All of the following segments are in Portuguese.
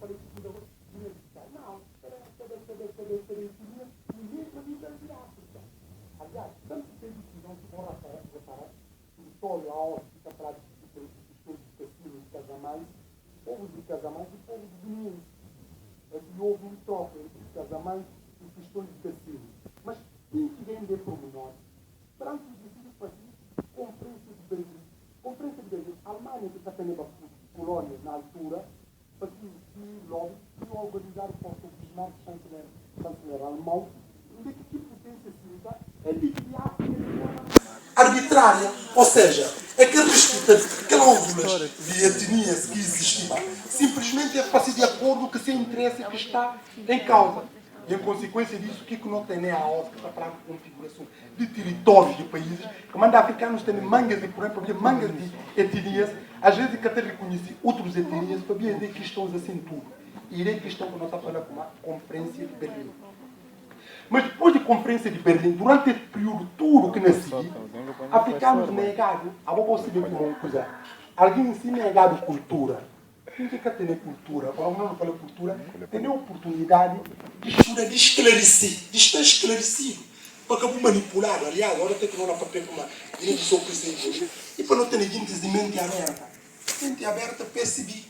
falei que não, espera, mesmo vida de África. Aliás, tanto tempo que não se vão reparar, o história aonde fica para questões de cassino de casamento, povos de casamento e povos de guineenses. É que houve um troca entre casamento e questões de cassino. Mas quem que vem de pormenor? Branco decidiu fazer Conferência de Berlim. Conferência de Berlim, a Alemanha que está tendo colônias na altura, para que logo iam organizar o porto-bismarck chanceler alemão, de que potência cívica é liquidar arbitrária. Ou seja, é que respeita cláusulas de etnias que existiam, simplesmente é fazer de acordo com o seu interesse que está em causa. E, em consequência disso, o que não tem nem a ordem para a configuração de territórios de países, que manda africanos têm mangas de, por exemplo, mangas de etnias, às vezes que até reconhecem outras etnias, para ver que estão assim tudo. E irei que estão que nós estamos falando com a Conferência de Berlim. Mas depois da Conferência de Berlim, durante esse período todo que nasci, africanos negaram, a boa possibilidade de uma coisa, alguém se negado cultura. Quem quer ter cultura? Quando não fala cultura, tem a oportunidade de estudar, de esclarecer, de estar esclarecido. Para que eu manipular, aliás, agora tem que não papel como ele sou presidente. E para não ter ninguém de mente aberta. Mente aberta, percebi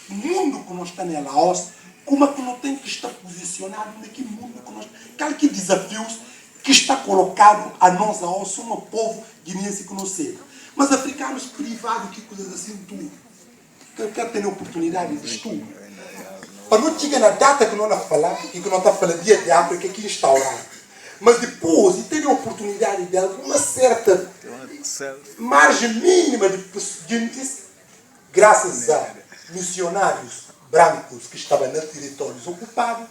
o mundo que nós estamos em Laos, como é que não tem que estar posicionado naquele mundo que nós... Qual que desafios que está colocado a nós, Laos, somos um povo guineense que não sei. Mas africanos privados, que coisas assim, tudo. Que quer ter a oportunidade de estudo. Para não chegar na data que nós estamos falando, e que nós estamos falando dia de África, que instaurar. Mas depois, e ter a oportunidade de alguma certa margem mínima de gente, graças a missionários brancos que estavam nos territórios ocupados,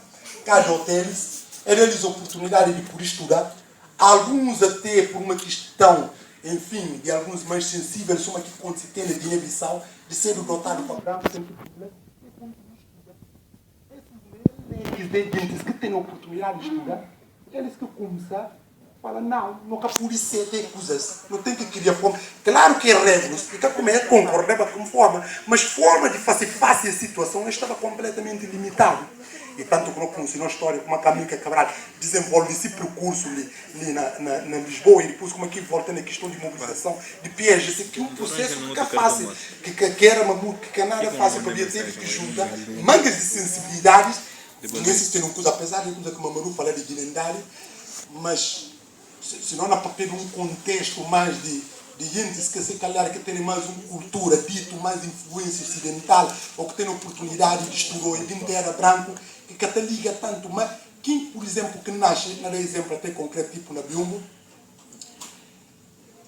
cada hotéis, eles a oportunidade de poder estudar, alguns até por uma questão, enfim, de alguns mais sensíveis, como aqui quando se tem na Guiné-Bissau, de ser dotado para brancos, sem problema. Esses gente que têm a oportunidade de estudar, eles que começam fala, não pode ser ter coisas, não tem que criar forma. Claro que é regras, fica como é concordava com forma, mas forma de fazer face à situação estava completamente limitado. E tanto que não funcionou a história, como a Camila Cabral desenvolve esse percurso ali na Lisboa, e depois como aqui volta na questão de mobilização de pièges, que um processo fica fácil, que era uma que nada fácil para ter que juntar mangas de sensibilidades, nesses tem uma coisa, apesar de coisa que o Mamaru fala de lendário, mas se não há papel um contexto mais de gente que se calhar que tem mais uma cultura, dito mais influência ocidental, ou que tem oportunidade de estudar e de inteira branco, que até liga tanto, mas quem, por exemplo, que nasce, não é exemplo até concreto, tipo na Biombo,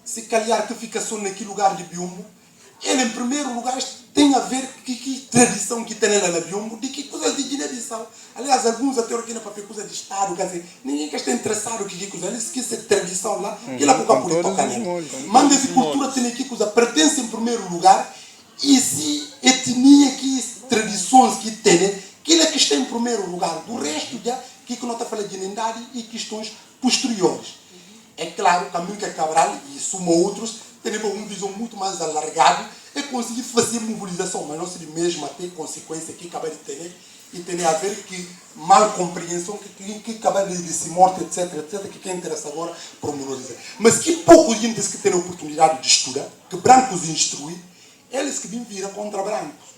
se calhar que fica só naquele lugar de Biombo, ele em primeiro lugar tem a ver com que tradição que tem lá na Biombo, de que coisas de Guiné-Bissau. Aliás, alguns até aqui na papel coisa de Estado, quer dizer, ninguém que está interessado que coisa, eles esquecem de tradição lá, que lá pouca política toca nela. Manda de cultura tem aqui coisa, pertence em primeiro lugar, e se etnia, que tradições que tem, que é que está em primeiro lugar. Do resto, já, que não está falando de identidade e questões posteriores. É claro, Camilo Cabral e Suma outros têm uma visão muito mais alargada e conseguir fazer mobilização, mas não seria mesmo até consequência que acaba de ter e tem a ver que mal compreensão que acaba de se morte, etc, que quem interessa agora promenorizar. Mas que poucos gente que têm a oportunidade de estudar, que brancos instruem, eles que vêm virar contra brancos.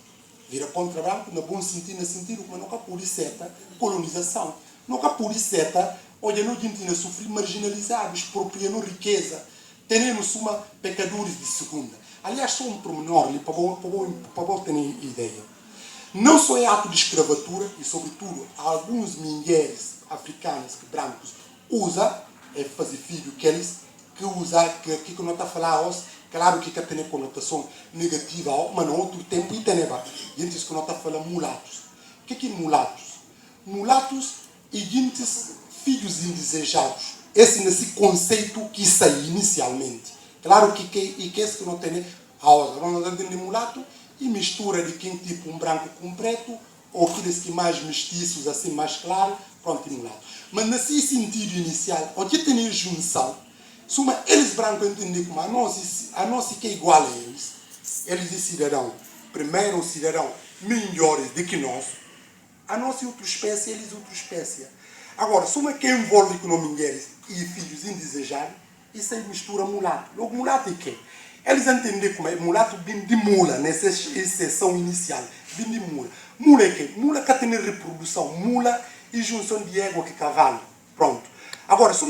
Vira contra branco, no bom sentido, no sentido que nunca pode certa colonização. Nunca pode certa, olha, não gente sofrer marginalizados, expropriando riqueza, tendo suma pecadores de segunda. Aliás, só um pormenor, para terem ideia. Não só é ato de escravatura, e sobretudo, alguns mulheres africanas que brancos usam, é fazer filho que eles, que usam, que não está a falar, claro que tem conotação negativa, mas no outro tempo e tem gente que não está a falar mulatos. O que é mulatos? Mulatos e gente filhos indesejados. Esse conceito que saiu inicialmente. Claro que esse que não tem não tem mulato e mistura de quem tipo um branco com um preto, ou aqueles que mais mestiços, assim mais claro, pronto, mulato. Mas nesse sentido inicial, onde tem junção, suma eles brancos entendem como a nós que é igual a eles de cidadão, primeiro cidadão melhores do que nós, A nossa outra espécie, eles outra espécie. Agora, se uma que envolve com mulheres e filhos indesejados, isso aí mistura mulato. Logo, mulato é quê? Eles entendem como é mulato vem de mula, nessa exceção inicial. Vem de mula. Mula é quê? Mula que tem reprodução. Mula e junção de égua com cavalo. Pronto. Agora, se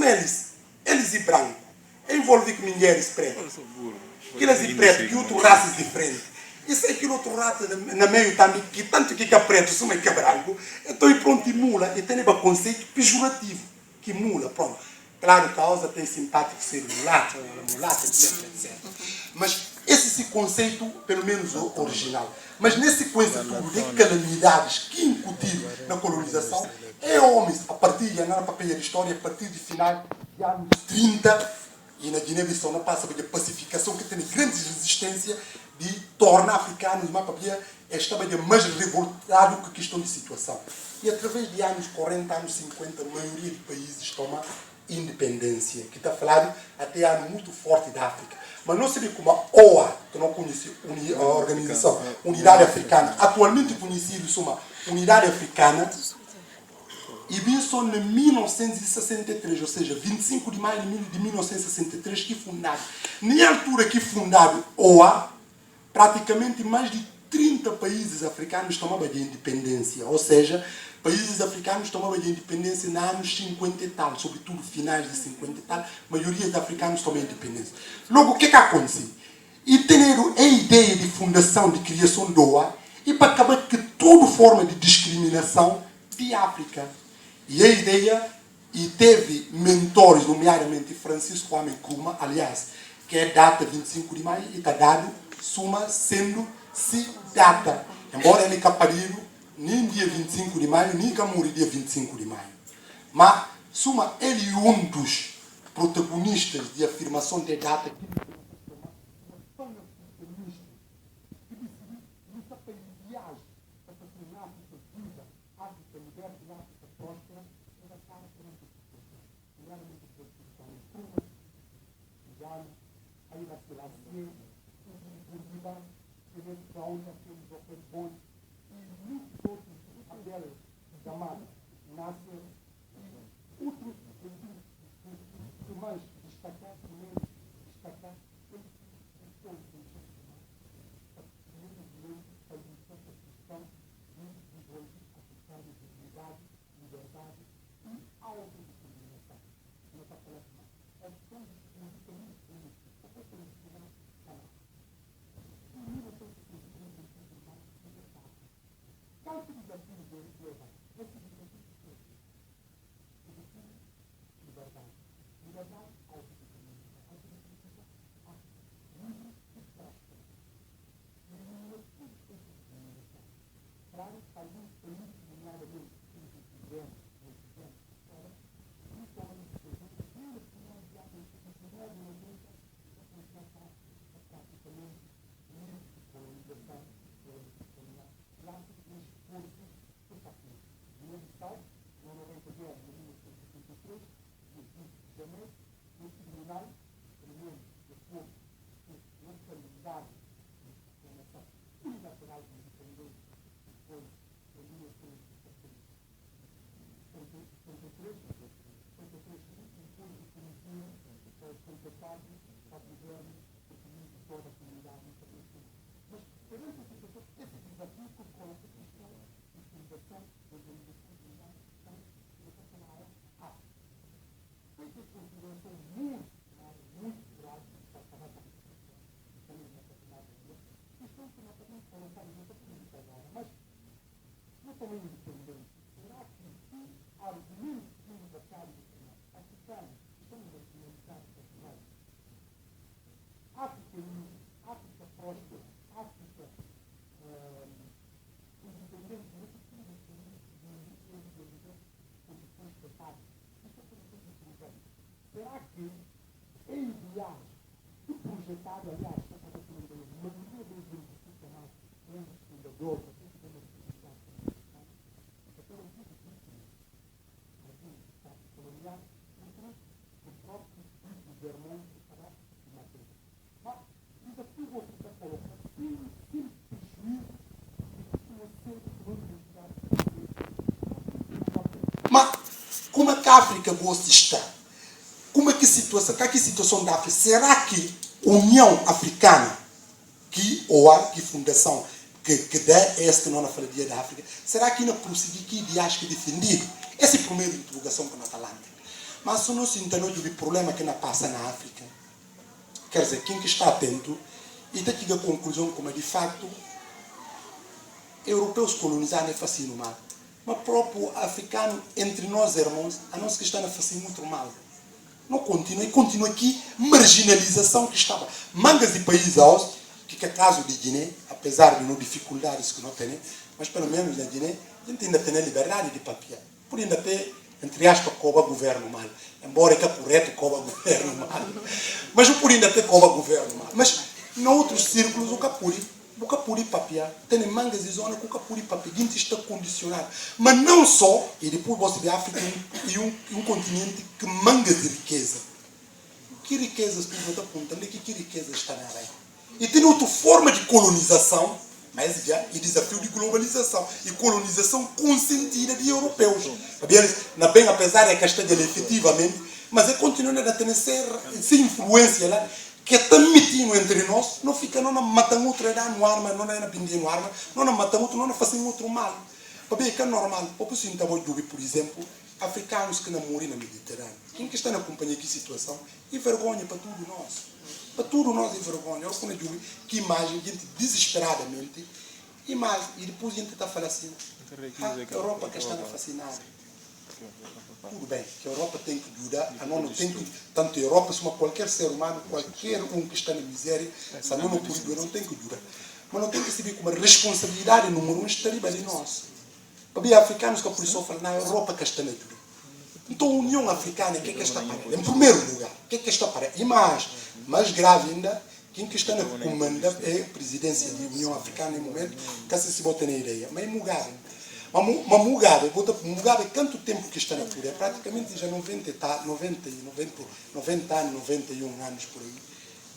eles e branco, envolve com mulheres pretas. Aquelas e pretas, que outras raças diferentes. Isso é aquilo outro raça na meio também, que tanto que é preto, se é branco, então e pronto, e mula, e tem um conceito pejorativo, que mula, pronto. Claro, causa tem simpático ser mulato, etc, etc. Mas esse conceito, pelo menos original. Mas nessa sequência tudo de calamidades que incutiram na colonização, é homens, a partir de andar papel de história, a partir de final de anos 30, e na Guiné-Bissau não passa pela pacificação, que tem grande resistência de tornar africanos mais revoltados com a questão de situação. E através de anos 40, anos 50, a maioria dos países toma independência, que está falando até ano muito forte da África. Mas não seria como a OA, que não conhece a Organização Unidade Africana, atualmente conhecida como Unidade Africana, e bem só em 1963, ou seja, 25 de maio de 1963, que fundado. Na altura que fundado OA, praticamente mais de 30 países africanos tomavam de independência. Ou seja, países africanos tomavam de independência nos anos 50 e tal, sobretudo finais de 50 e tal, a maioria dos africanos tomam independência. Logo, o que aconteceu? E tiveram a ideia de fundação, de criação do OA, e para acabar com toda forma de discriminação de África. E a ideia, e teve mentores, nomeadamente Francisco Kwame Nkrumah, aliás, que é data 25 de maio, e está dado, suma sendo se data. Embora ele caparido, nem dia 25 de maio, nem camuri dia 25 de maio. Mas, suma ele um dos protagonistas de afirmação de data que Mas como é que a África gosta está? Como é que a situação da África? Será que a União Africana, ou a fundação que dá esta nona faladia da África, será que não prosseguir que ideais que defendido? Essa é a primeira interrogação que nós falamos. Mas se nós entendemos o problema que não passa na África, quer dizer, quem que está atento, e daqui a conclusão como é de facto, europeus colonizaram é fascino mal. Mas próprio africano, entre nós irmãos, a nós que está a fazer muito mal. Não continua aqui, marginalização que estava. Mangas de países aos, que é caso de Guiné, apesar de não dificuldades que não tem, mas pelo menos na Guiné, a gente ainda tem a liberdade de papel. Por ainda ter, entre aspas, coba governo mal. Embora é correto, coba governo mal. Mas o por ainda ter coba governo mal. Mas, em outros círculos, o capuri papel, tem mangas de zona com o capuri papel, a gente está condicionado. Mas não só, e depois você vê a África um continente que mangas de riqueza. Que riquezas tu não apontando, que riqueza está na área. E tem outra forma de colonização, mas já e desafio de globalização. E colonização consentida de europeus. Na bem, apesar de que esteja efetivamente, mas é continuando a ter essa influência lá, que é tão metido entre nós, não fica, não matamos outro, não arma, não é pendendo arma, não matamos outro, não fazemos outro mal. Porque é normal, porque se não por exemplo, africanos que não morrem no Mediterrâneo. Quem que está na companhia que situação? E vergonha para tudo nós. Para tudo nós é vergonha. Eu quando eu que imagem, gente desesperadamente, imagem, e depois a gente está falando assim, a Europa que está fascinada. Tudo bem, que a Europa tem que ajudar, a não tem que, tanto a Europa como qualquer ser humano, qualquer um que está na miséria, se a não pode ajudar, não tem que ajudar. Mas não tem que saber como a responsabilidade número 1 está ali em nós. Para os africanos que a polícia fala, na Europa que está na ajuda. Então a União Africana, o que é que está para? Em primeiro lugar, o que é que está para? E mais grave ainda, quem que está na comanda é a presidência da União Africana no momento, que se bota na ideia, mas é Mugabe. Mas Mugabe, quanto tempo que está na poder? Praticamente já 90 anos, 91 anos por aí.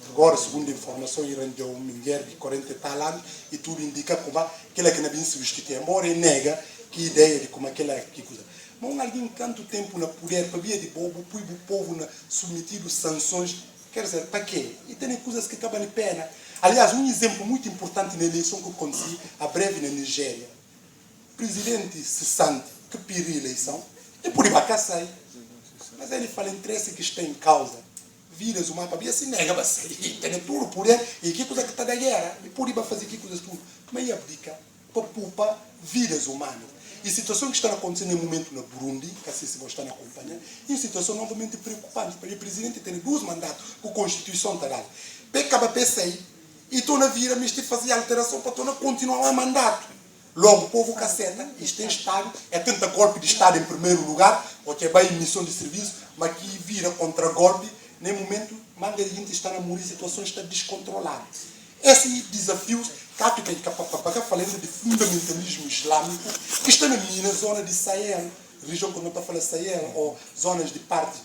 Agora, segundo a informação, ele rendeu uma mulher de 40 e tal anos e tudo indica como aquela que não vem substituir. Embora ele nega que ideia de como aquela que coisa. Mas alguém quanto tempo na poder, para via de bobo, põe o povo submetido a sanções, quer dizer, para quê? E tem coisas que acabam de pena. Aliás, um exemplo muito importante na eleição que eu conheci, a breve na Nigéria. Presidente cessante que pediu eleição, e por aí vai sair. Mas ele fala interesse que está em causa. Viras o mapa, e assim nega, vai sair. Tem tudo por ele, e que coisa que está da guerra. E por aí vai fazer que coisas tudo. Mas abdica para poupar vidas humanas. E situação que está acontecendo no momento no Burundi, que assim se você está acompanhando, e situação novamente preocupante, porque o presidente tem 2 mandatos com a Constituição está dada. Acaba para sair, e estou na vira, mas tem que fazer alteração para continuar o mandato. Logo, o povo caceta, isto tem Estado, é tanta golpe de Estado em primeiro lugar, porque é bem missão de serviço, mas que vira contra golpe, nem momento, manga de gente está na morrer, a situação está descontrolada. Esses desafios, falando de fundamentalismo islâmico, que está na zona de Sahel, região que não está falando Sahel, ou zonas de partes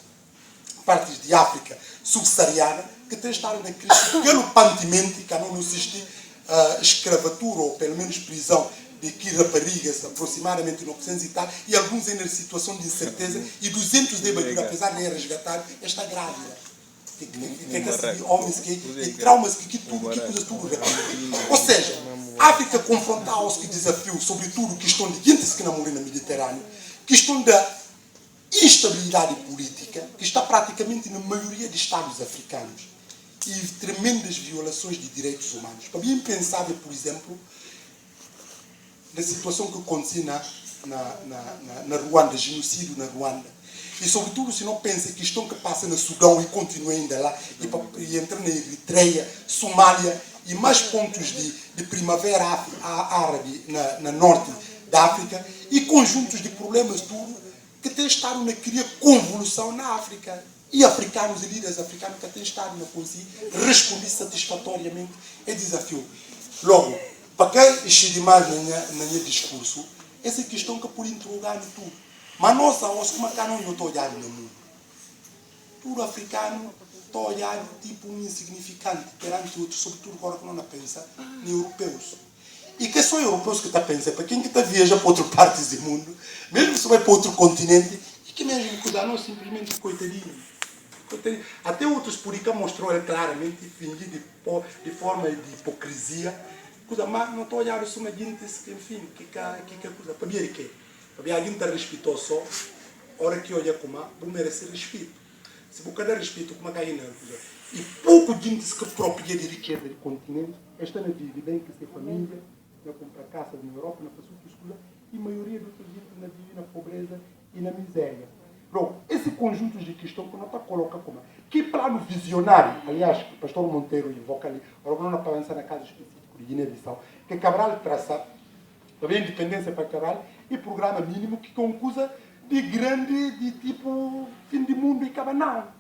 de África subsaariana, que tem estado na crise galopantemente, que não existe escravatura, ou pelo menos prisão, de que raparigas, aproximadamente 900 e tal, e alguns ainda em situação de incerteza, e 200 de Badura, apesar de resgatar, está grávida. Homens e traumas que tudo, que coisas tudo repetidas. Ou seja, a África confrontar aos que desafios, sobretudo questão de gente que não morre no Mediterrâneo, questão da instabilidade política, que está praticamente na maioria de estados africanos, e tremendas violações de direitos humanos. Para mim, impensável, por exemplo, na situação que aconteceu na Ruanda, genocídio na Ruanda. E, sobretudo, se não pensa que questão que passa no Sudão e continua ainda lá, e entra na Eritreia, Somália e mais pontos de primavera árabe na norte da África, e conjuntos de problemas tudo que têm estado na cria convolução na África. E africanos e líderes africanos que têm estado na conseguir responder satisfatoriamente é desafio. Logo, para quem encher mais no meu discurso, essa questão que por interrogar no tudo. Mas nós, como é que não estou olhando no mundo? Tudo africano está olhando tipo um insignificante perante outros, sobretudo agora que não pensa, em europeus. E que é só europeus que está a pensar, para quem que está a viajar para outras partes do mundo, mesmo se vai para outro continente, e que mesmo cuidar, não simplesmente coitadinho. Até outros por aí mostrou ele claramente, fingir de forma de hipocrisia, coisa, mas não estou a olhar isso, mas enfim, que coisa, para ver que para alguém está respeitou só, hora que olha como vou merecer respeito. Se você der respeito, como é que aí não coisa. E pouco gente que própria de riqueza do continente, esta não vive bem, que se família, não compra casa na Europa, não faz outras coisas, e a maioria dos gente não vive na pobreza e na miséria. Bom, esse conjunto de questões que não está colocando como que plano visionário, aliás, o pastor Monteiro invoca ali, agora não está pensando na casa específica de Guiné-Bissau, que Cabral traça, também independência para Cabral, e programa mínimo que concusa de grande, de tipo fim de mundo e cabanal.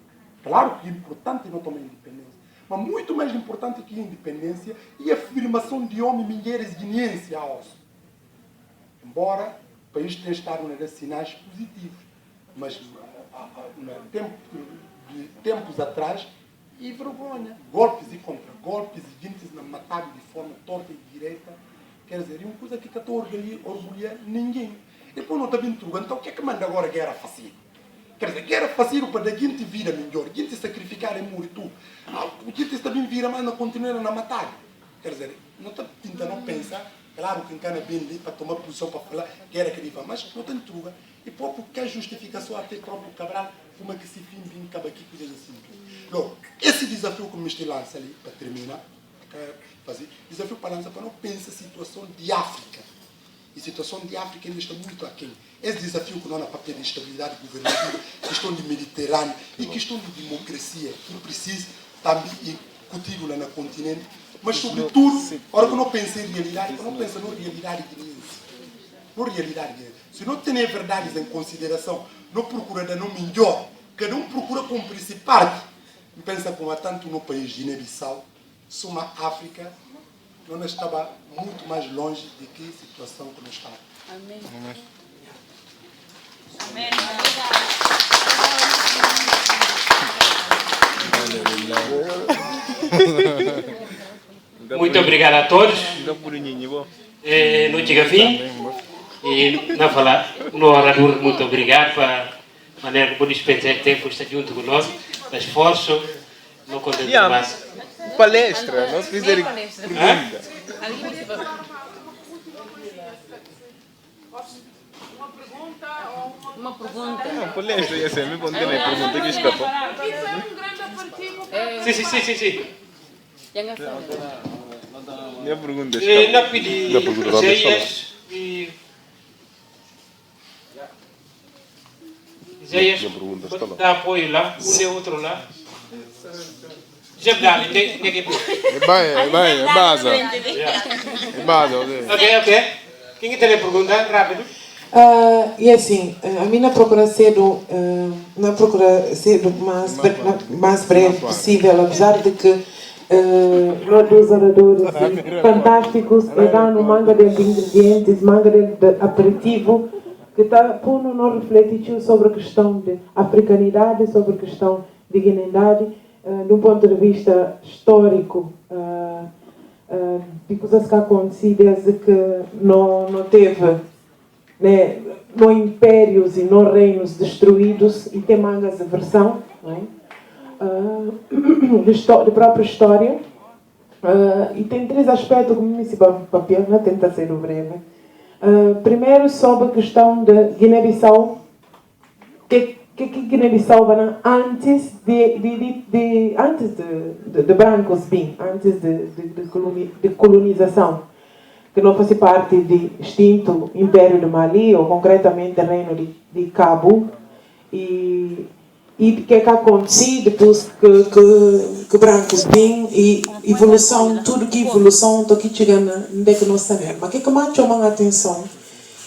Claro que é importante não tomar independência, mas muito mais importante que a independência e a afirmação de homens, mulheres guineenses a osso. Embora o país tenha estado a dar sinais positivos, mas tempos atrás, e vergonha. Golpes e contra-golpes, e gente matado de forma torta e direita. Quer dizer, é uma coisa que estou a orgulhar ninguém. Depois não está bem interrogando, então o que é que manda agora guerra fácil? Quer dizer, guerra fácil para a gente vira melhor, a gente sacrificar em muritu. A gente também vira, mas não continua a matar. Quer dizer, não está tentando pensar. Claro que encana bem ali para tomar posição para falar que era aquele, mas não tem truga. E pouco que a justificação até próprio Cabral, como é que se fim bem acaba aqui, coisas assim. Logo, esse desafio que me estou lança ali, para terminar, fazer, desafio para lançar para não pensar a situação de África. E a situação de África ainda está muito aquém. Esse desafio que não há papel de estabilidade governativa, questão de Mediterrâneo e questão de democracia, que precisa também discutir lá no continente. Mas, sobretudo, a hora que eu não penso em realidade, eu não penso na realidade guineense. Na realidade guineense. Se não tem verdades em consideração, não procura dar nome melhor, cada um procura cumprir-se parte. E pensa como há tanto no país de Guiné-Bissau, suma África, não estava muito mais longe de que situação que nós estamos. Amém. Amém. Muito obrigado a todos. Não chega a fim. E não falar, no orador, muito obrigado para a maneira que dispensar tempo estar junto conosco, para esforço, não contente mais. Palestra, nós fizemos pergunta. Uma pergunta. Não, palestra, ia ser, me contei na pergunta que escapou. Sim. Minha pergunta Não pedi Isaías e... Isaías, dá apoio lá, um e outro lá. Já dá, ninguém pode. É base. Ok. Quem tem a pergunta? Rápido. E assim, a mim na procura ser mais breve possível, apesar de que nós dois oradores fantásticos dão manga de ingredientes, manga de aperitivo, que está pondo não refletir sobre a questão de africanidade, sobre a questão de guinendade, de um ponto de vista histórico, de coisas que aconteceram desde que não teve, né, não impérios e não reinos destruídos, e tem mangas de versão, né, de própria história, e tem três aspectos como esse papel, né, tenta ser breve. Primeiro, sobre a questão de Guiné-Bissau, que Guiné-Bissau vai antes de brancos bem, antes de colonização, que não fosse parte do extinto Império de Mali, ou concretamente o Reino de Cabo, e o que aconteceu depois que brancos bem, e evolução, tudo que evolução, estou aqui chegando onde é que nós sabemos. Mas o que mais chama a atenção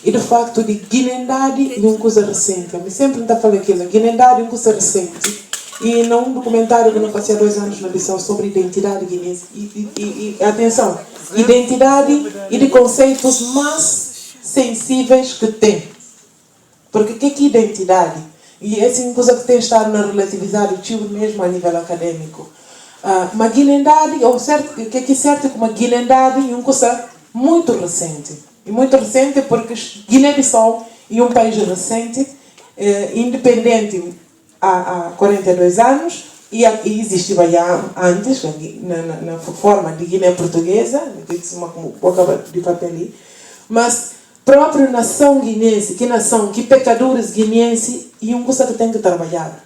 e de facto de guinendade e uma coisa recente. Eu sempre está falando aquilo, guinendade e uma coisa recente. E num documentário que não fazia 2 anos na Bissau sobre identidade guinense. E atenção, identidade e de conceitos mais sensíveis que tem. Porque o que é identidade? E essa é uma coisa que tem estado na relatividade, tipo mesmo a nível acadêmico. Mas guinendade, ou certo, o que é certo como guinendade e uma coisa muito recente. E muito recente porque Guiné-Bissau é um país recente, independente há 42 anos, e existia já antes, na forma de Guiné Portuguesa, como vou acabar de papel ali, mas própria nação guinense, que pecadores guinenses, e um coisa que tem que trabalhar.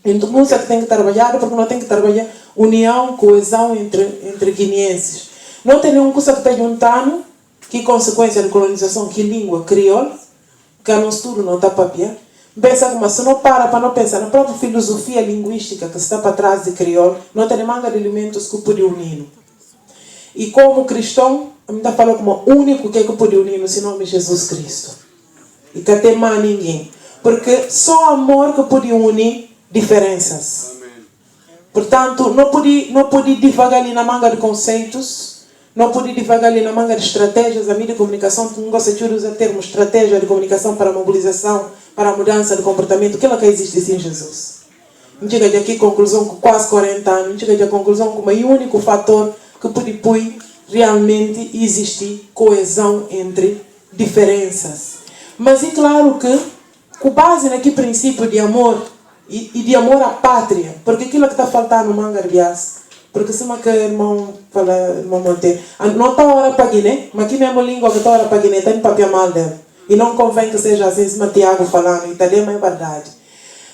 Então, um coisa que tem que trabalhar, porque não tem que trabalhar união, coesão entre guineenses. Não tem nenhum coisa que está juntando, que consequência da colonização, que língua crioula, que não estudo, não está papel. Pensa como se não para não pensar na própria filosofia linguística que está para trás de crioulo, não tem manga de elementos que pode unir. E como cristão, a gente fala como o único que pode unir se nome de Jesus Cristo. E que tem mais ninguém. Porque só amor que pode unir diferenças. Portanto, não pode divagar ali na manga de conceitos, não pode divagar ali na manga de estratégias. A mídia de comunicação não gosta de usar o termo estratégia de comunicação para mobilização, para a mudança de comportamento. Aquilo que existe sim Jesus. Não chega de aqui a conclusão com quase 40 anos, não chega de a conclusão como o único fator que pode realmente existir coesão entre diferenças. Mas é claro que, com base naquele princípio de amor, e de amor à pátria, porque aquilo que está faltando no manga de bias, porque se que irmão fala, irmão Monteiro, não está hora para Guiné, mas aqui mesmo língua que está hora para Guiné, tem papel mal dele. E não convém que seja assim, se Tiago falando, italiano é verdade.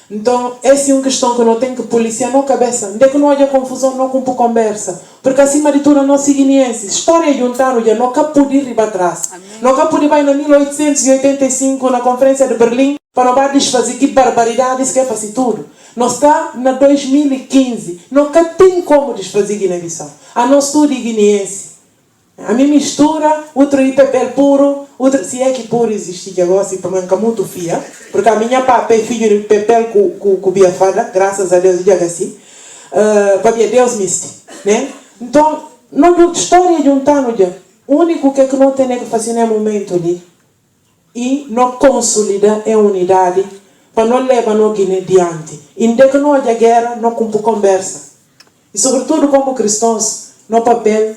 Então, essa é uma questão que não tem que policiar na cabeça. Onde é que não haja confusão, não com conversa. Porque acima de tudo, nós guineenses, história de juntar, já nunca pude ir para trás. Nunca pude ir em 1885, na Conferência de Berlim, para não desfazer que barbaridades que fazer tudo. Nós está na 2015, nunca tem como desfazer Guiné-Bissau. A nós tudo é guineense. A minha mistura, outro IPP puro, outro, se é que puro existe, que agora se permanca muito fia, porque a minha papa é filho de IPP com biafada, graças a Deus, diga assim, para Deus miste, né? Então, não história de um tano, o único que não tem que fazer no momento ali, e não consolidar a unidade, para não levar no Guiné adiante. E onde que não haja guerra, não cumpre conversa. E sobretudo como cristãos, no papel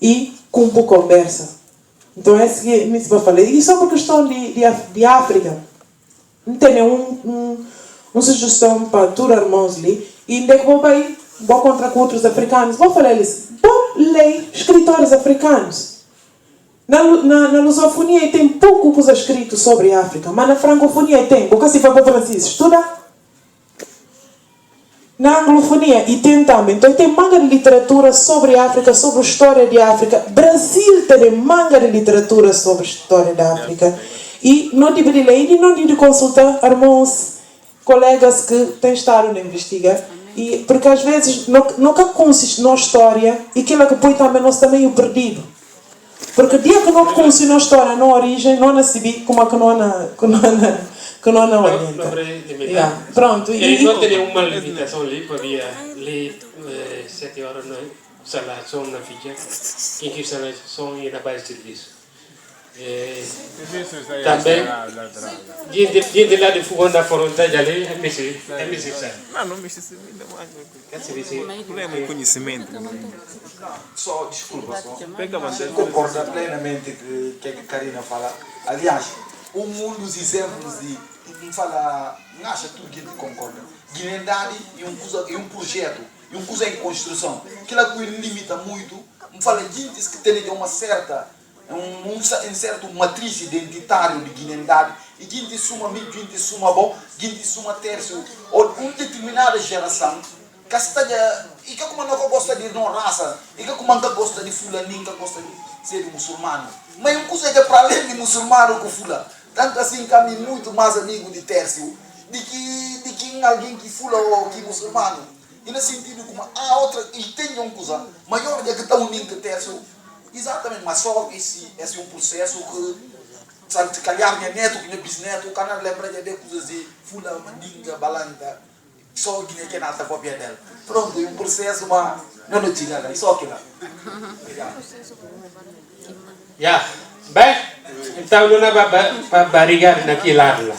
e cumpre conversa. Então é isso que me vai falar. E sobre a questão de África, não tem uma sugestão para todos os irmãos ali, e onde que vou contra outros africanos, vou falar eles, vou ler escritores africanos. Na lusofonia tem pouco coisa escrito sobre a África, mas na francofonia tem. Porque se for para o francês, estuda. Na anglofonia e tem também. Então tem manga de literatura sobre a África, sobre a história de África. Brasil tem manga de literatura sobre a história da África. E não deveria ler e não deveria consultar irmãos, colegas que têm estado a investigar. E, porque às vezes nunca consiste na história e aquilo que põe também nós também o perdido. Porque o dia que não conhecemos a história na origem, não nasci como que não orienta. Pronto. E não tem nenhuma limitação ali, podia ler 7 horas na instalação na ficha, em que instalação e na base de serviço. Também, gente lá de fogão da fronteira ali, é Messi. Não me esqueci ainda mais. Problema de conhecimento. Só, desculpa, concordo plenamente com o que a Karina fala. Aliás, um dos exemplos de fala, não acha tudo que concorda. Guiné-Dade e um projeto, e uma coisa em construção. Aquilo que limita muito, fala gente que tem uma certa certo matriz identitário de Guiné-Dade e gente suma amigo, gente suma bom, gente suma terço, ou uma determinada geração que está e que como não gosta de não raça, e que como não gosta de fulaninho, que gosta de ser muçulmano, mas uma coisa que é para além de muçulmano com fulano, tanto assim que é muito mais amigo de terço de que alguém que fula ou que muçulmano, e no sentido como a outra e tem uma coisa maior do que está unindo terço. Exatamente, mas só esse é um processo que, sabe, se calhar minha neto, minha bisneto, o canal lembra de coisas de fula, mandinga, balanda, só que nem nada cópia dela. Pronto, é um processo, mas não tinha nada, só que lá. Já, bem, então não é para barrigar naquele lado lá.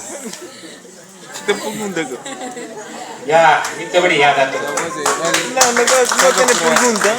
Já, muito obrigado a todos. Não tem pergunta.